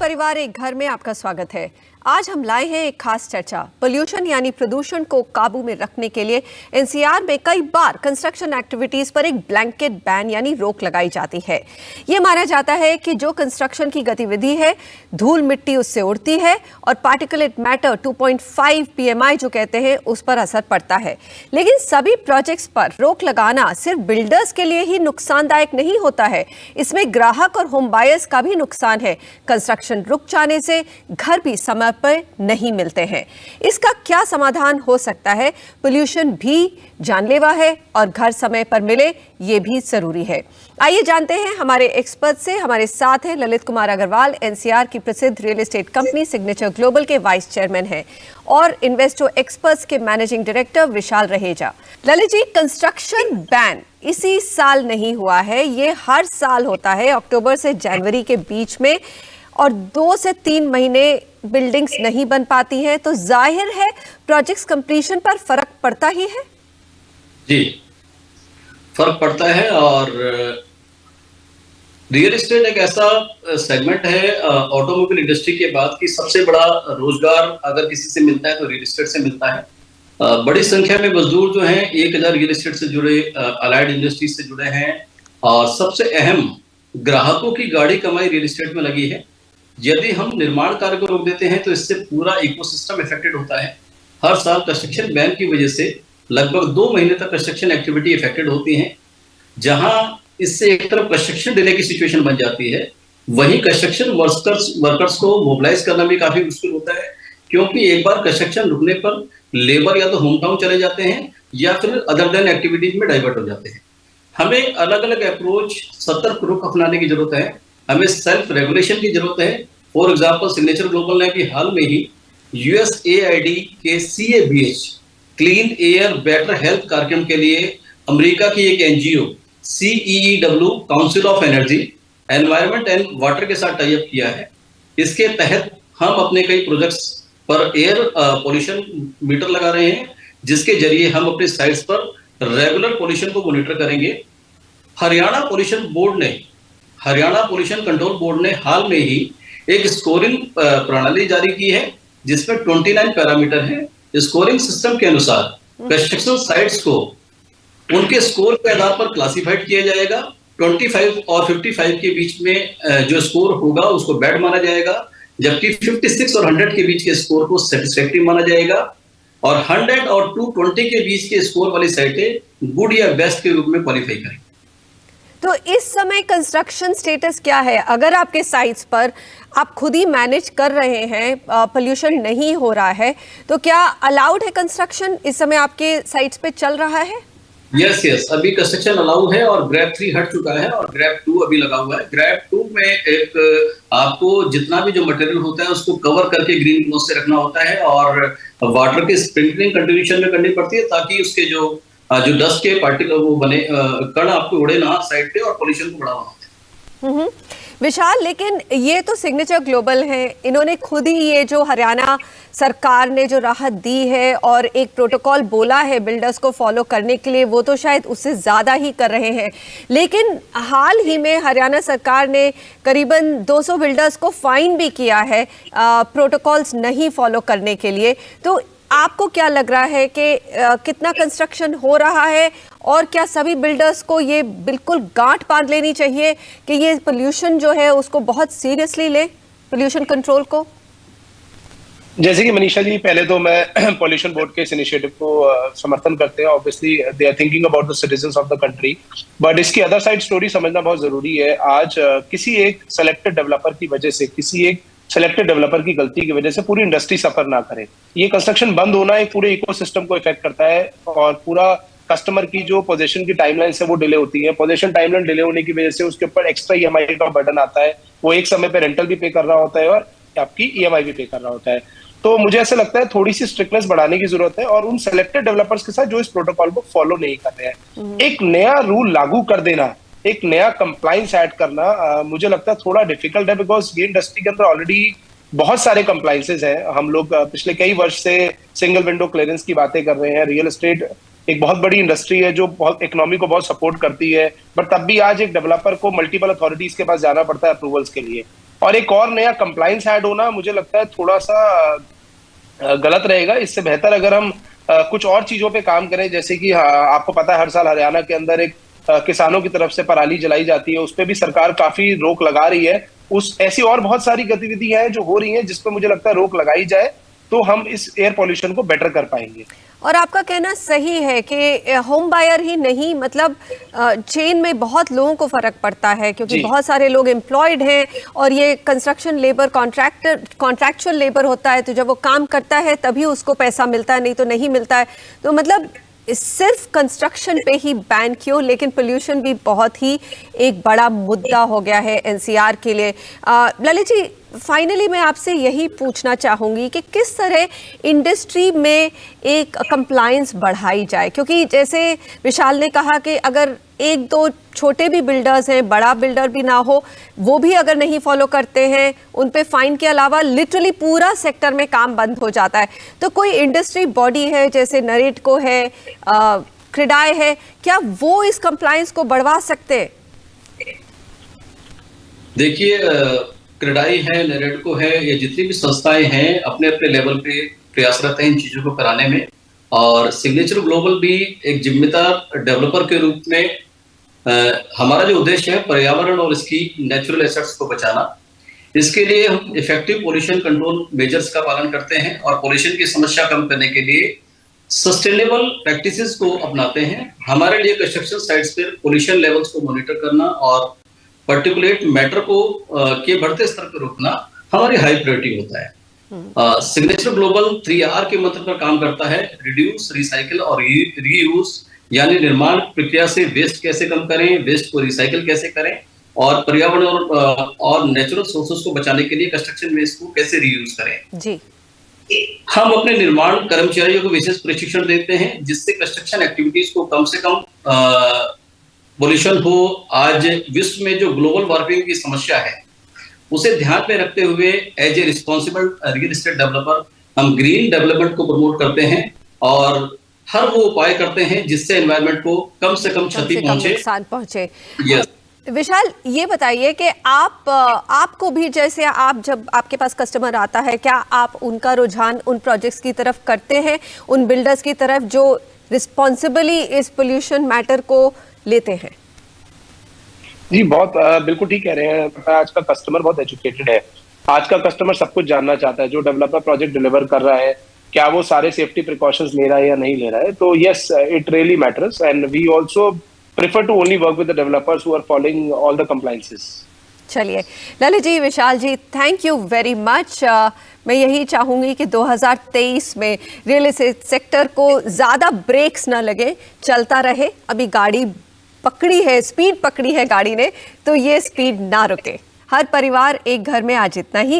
परिवार एक घर में आपका स्वागत है। आज हम लाए हैं एक खास चर्चा। पोल्यूशन यानी प्रदूषण को काबू में रखने के लिए एनसीआर में कई बार कंस्ट्रक्शन एक्टिविटीज पर एक ब्लैंकेट बैन यानी रोक लगाई जाती है। ये माना जाता है कि जो कंस्ट्रक्शन की गतिविधि है, धूल मिट्टी उससे उड़ती है और पार्टिकुलेट मैटर 2.5 पीएमआई जो कहते हैं उस पर असर पड़ता है। लेकिन सभी प्रोजेक्ट्स पर रोक लगाना सिर्फ बिल्डर्स के लिए ही नुकसानदायक नहीं होता है, इसमें ग्राहक और होम बायर्स का भी नुकसान है। कंस्ट्रक्शन रुक जाने से घर भी समय पर नहीं मिलते हैं। इसका क्या समाधान हो सकता है? पोल्यूशन भी जानलेवा है और घर समय पर मिले ये भी जरूरी है। आइए जानते हैं हमारे एक्सपर्ट से। हमारे साथ हैं ललित कुमार अग्रवाल, एनसीआर की प्रसिद्ध real estate company signature global के वाइस चेयरमैन हैं, और इन्वेस्टो एक्सपर्ट्स के मैनेजिंग डायरेक्टर विशाल रहेजा। ललित जी, कंस्ट्रक्शन बैन इसी साल नहीं हुआ है, ये हर साल होता है अक्टूबर से जनवरी के बीच में, और 2 से 3 महीने बिल्डिंग्स नहीं बन पाती हैं, तो जाहिर है प्रोजेक्ट्स कंप्लीशन पर फर्क पड़ता ही है। जी, फर्क पड़ता है। और रियल एस्टेट एक ऐसा सेगमेंट है ऑटोमोबाइल इंडस्ट्री के बाद की सबसे बड़ा रोजगार अगर किसी से मिलता है तो रियल एस्टेट से मिलता है। बड़ी संख्या में मजदूर जो हैं 1000 रियल एस्टेट से जुड़े, अलाइड इंडस्ट्रीज से जुड़े हैं, और सबसे अहम ग्राहकों की गाड़ी कमाई रियल एस्टेट में लगी है। यदि हम निर्माण कार्य को रोक देते हैं तो इससे पूरा इकोसिस्टम इफेक्टेड होता है। हर साल कंस्ट्रक्शन बैन की वजह से लगभग 2 महीने तक कंस्ट्रक्शन एक्टिविटी इफेक्टेड होती है। जहां इससे एक तरफ कंस्ट्रक्शन डिले की सिचुएशन बन जाती है, वहीं कंस्ट्रक्शन वर्कर्स को मोबिलाइज करना भी काफी मुश्किल होता है, क्योंकि एक बार कंस्ट्रक्शन रुकने पर लेबर या तो होम टाउन चले जाते हैं या फिर अदर देन एक्टिविटीज में डाइवर्ट हो जाते हैं। हमें अलग अलग अप्रोच, सतर्क रुख अपनाने की जरूरत है। हमें सेल्फ रेगुलेशन की जरूरत है। फॉर एग्जांपल, सिग्नेचर ग्लोबल ने भी हाल में ही यूएसएआईडी के CABH clean air better health कार्यक्रम के लिए अमेरिका की एक NGO CEEW council of energy, environment and water के साथ टाई अप किया है। इसके तहत हम अपने कई प्रोजेक्ट्स पर एयर पोल्यूशन मीटर लगा रहे हैं, जिसके जरिए हम अपने साइट्स पर रेगुलर पोल्यूशन को मॉनिटर करेंगे। हरियाणा पोल्यूशन कंट्रोल बोर्ड ने हाल में ही एक स्कोरिंग प्रणाली जारी की है, जिसमें 29 पैरामीटर है। स्कोरिंग सिस्टम के अनुसार कंस्ट्रक्शन साइट्स को उनके स्कोर के आधार पर क्लासिफाइड किया जाएगा। 25 और 55 के बीच में जो स्कोर होगा उसको बैड माना जाएगा, जबकि 56 और 100 के बीच के स्कोर को सेटिस्फैक्टरी माना जाएगा, और 100 और 220 के बीच के स्कोर वाली साइटें गुड या बेस्ट के रूप में क्वालिफाई करेंगे। तो इस समय कंस्ट्रक्शन स्टेटस क्या है? अगर आपके साइट्स पर आप खुद ही मैनेज कर रहे हैं, पोल्यूशन नहीं हो रहा है, तो क्या अलाउड है कंस्ट्रक्शन इस समय आपके साइट्स पे चल रहा है? यस, अभी कंस्ट्रक्शन अलाउ है, और ग्रैब 3 हट चुका है और ग्रैब 2 अभी लगा हुआ है। ग्रैब 2 में एक आपको जितना भी जो मटेरियल होता है उसको कवर करके ग्रीन क्लॉथ से रखना होता है, और वाटर की स्प्रिंकलिंग कंटिन्यूएशन में करनी पड़ती है, ताकि उसके जो डस्ट के पार्टिकल वो बने, कण आपको उड़े ना साइड पे और पोल्यूशन को बढ़ावा ना दे। विशाल, लेकिन ये तो सिग्नेचर ग्लोबल है, इन्होंने खुद ही ये जो हरियाणा सरकार ने जो राहत दी है और एक प्रोटोकॉल बोला है बिल्डर्स को फॉलो करने के लिए, वो तो शायद उससे ज़्यादा ही कर रहे हैं। लेकिन हाल ही में हरियाणा सरकार ने करीबन 200 बिल्डर्स को फाइन भी किया है प्रोटोकॉल्स नहीं फॉलो करने के लिए। तो आपको क्या लग रहा है कि कितना कंस्ट्रक्शन हो रहा है, और क्या सभी बिल्डर्स को ये बिल्कुल गांठ बांध लेनी चाहिए कि ये पोल्यूशन जो है उसको बहुत सीरियसली ले, पोल्यूशन कंट्रोल को? जैसे कि मनीषा जी, पहले तो मैं पॉल्यूशन बोर्ड के इस इनिशिएटिव को समर्थन करते हैं। Obviously they are thinking about the citizens of the country, but इसकी अदर साइड स्टोरी समझना बहुत जरूरी है। आज किसी एक सेलेक्टेड डेवलपर की वजह से, किसी एक सेलेक्टेड डेवलपर की गलती की वजह से पूरी इंडस्ट्री सफर ना करे। ये कंस्ट्रक्शन बंद होना एक पूरे इकोसिस्टम को इफेक्ट करता है, और पूरा कस्टमर की जो पोजीशन की टाइमलाइन से वो डिले होती है। पोजीशन टाइमलाइन डिले होने की वजह से उसके ऊपर एक्स्ट्रा EMI का बर्डन आता है। वो एक समय पे रेंटल भी पे कर रहा होता है और आपकी EMI भी पे कर रहा होता है। तो मुझे ऐसा लगता है थोड़ी सी स्ट्रिक्टनेस बढ़ाने की जरूरत है, और उन सेलेक्टेड डेवलपर्स के साथ जो इस प्रोटोकॉल को फॉलो नहीं कर रहे हैं, एक नया रूल लागू कर देना, एक नया कंप्लायंस ऐड करना मुझे लगता है थोड़ा डिफिकल्ट है, बिकॉज ये इंडस्ट्री के अंदर ऑलरेडी बहुत सारे कंप्लायंसेस हैं। हम लोग पिछले कई वर्ष से सिंगल विंडो क्लियरेंस की बातें कर रहे हैं। रियल एस्टेट एक बहुत बड़ी इंडस्ट्री है जो बहुत इकोनॉमी को बहुत सपोर्ट करती है, बट तब भी आज एक डेवलपर को मल्टीपल अथॉरिटीज के पास जाना पड़ता है अप्रूवल्स के लिए। और एक और नया कंप्लायंस ऐड होना मुझे लगता है थोड़ा सा गलत रहेगा। इससे बेहतर अगर हम कुछ और चीजों पे काम करें, जैसे कि आपको पता है हर साल हरियाणा के अंदर एक किसानों की तरफ से पराली जलाई जाती है, उस पर भी सरकार काफी रोक लगा रही है। ऐसी और बहुत सारी गतिविधियां हैं जो हो रही हैं जिस पर मुझे लगता है रोक लगाई जाए तो हम इस एयर पॉल्यूशन को बेटर कर पाएंगे। और आपका कहना सही है कि होम बायर ही नहीं, मतलब चेन में बहुत लोगों को फर्क पड़ता है, क्योंकि बहुत सारे लोग एम्प्लॉयड हैं और ये कंस्ट्रक्शन लेबर कॉन्ट्रैक्चुअल लेबर होता है, तो जब वो काम करता है तभी उसको पैसा मिलता है, नहीं तो नहीं मिलता है। तो मतलब सिर्फ कंस्ट्रक्शन पे ही बैन क्यों, लेकिन पोल्यूशन भी बहुत ही एक बड़ा मुद्दा हो गया है एनसीआर के लिए। ललित जी, फाइनली मैं आपसे यही पूछना चाहूँगी कि किस तरह इंडस्ट्री में एक कंप्लायंस बढ़ाई जाए, क्योंकि जैसे विशाल ने कहा कि अगर एक दो छोटे भी बिल्डर्स हैं, बड़ा बिल्डर भी ना हो, वो भी अगर नहीं फॉलो करते हैं, उन पे फाइन के अलावा लिटरली पूरा सेक्टर में काम बंद हो जाता है। तो कोई इंडस्ट्री बॉडी है जैसे नरेटको है, क्रेडाई है, क्या वो इस कंप्लायंस को बढ़वा सकते हैं? देखिए, क्रेडाई है, नरेटको है, ये जितनी भी संस्थाएं हैं अपने अपने लेवल पे प्रयासरत हैं इन चीजों को कराने में। और सिग्नेचर ग्लोबल भी एक जिम्मेदार डेवलपर के रूप में हमारा जो उद्देश्य है पर्यावरण और इसकी नेचुरल एसेट्स को बचाना, इसके लिए हम इफेक्टिव पोल्यूशन कंट्रोल मेजर्स का पालन करते हैं और पोल्यूशन की समस्या कम करने के लिए सस्टेनेबल प्रैक्टिसेस को अपनाते हैं। हमारे लिए कंस्ट्रक्शन साइट्स पर पोल्यूशन लेवल्स को मॉनिटर करना और पर्टिकुलेट मैटर को के बढ़ते स्तर पर रोकना हमारी हाई प्रायोरिटी होता है। सिग्नेचर ग्लोबल 3R के मंत्र पर काम करता है, रिड्यूस, रिसाइकिल और रीयूज, यानी निर्माण प्रक्रिया से वेस्ट कैसे कम करें, वेस्ट को रिसाइकिल कैसे करें और पर्यावरण और नेचुरल सोर्सेस को बचाने के लिए कंस्ट्रक्शन वेस्ट को कैसे रीयूज करें। जी, हम अपने निर्माण कर्मचारियों को विशेष प्रशिक्षण देते हैं जिससे कंस्ट्रक्शन एक्टिविटीज को कम से कम पोल्यूशन हो। आज विश्व में जो ग्लोबल वार्मिंग की समस्या है उसे ध्यान में रखते हुए as a responsible real estate developer हम ग्रीन डेवलपमेंट को प्रमोट करते हैं और हर वो उपाय करते हैं जिससे एनवायरनमेंट को कम से कम क्षति पहुंचे, नुकसान पहुंचे। यस। विशाल, ये बताइए कि आपको भी, जैसे आप जब आपके पास कस्टमर आता है, क्या आप उनका रुझान उन प्रोजेक्ट्स की तरफ करते हैं, उन बिल्डर्स की तरफ जो रिस्पॉन्सिबली इस पोल्यूशन मैटर को लेते हैं? जी, बहुत बिल्कुल ठीक कह रहे हैं। आज का कस्टमर बहुत एजुकेटेड है। आज का कस्टमर सब कुछ जानना चाहता है। जो डेवलपर प्रोजेक्ट डिलीवर कर रहा है, क्या वो सारे सेफ्टी प्रिकॉशंस ले रहा है या नहीं ले रहा है। तो yes, it really matters and we also prefer to only work with the developers who are following all the compliances. चलिए Lalit ji, Vishal ji, thank you very much. मैं यही चाहूंगी कि 2023 में रियल एस्टेट सेक्टर को ज़्यादा ब्रेक्स ना लगे, चलता रहे। अभी गाड़ी पकड़ी है, स्पीड पकड़ी है गाड़ी ने, तो ये स्पीड ना रुके। हर परिवार एक घर में आज इतना ही।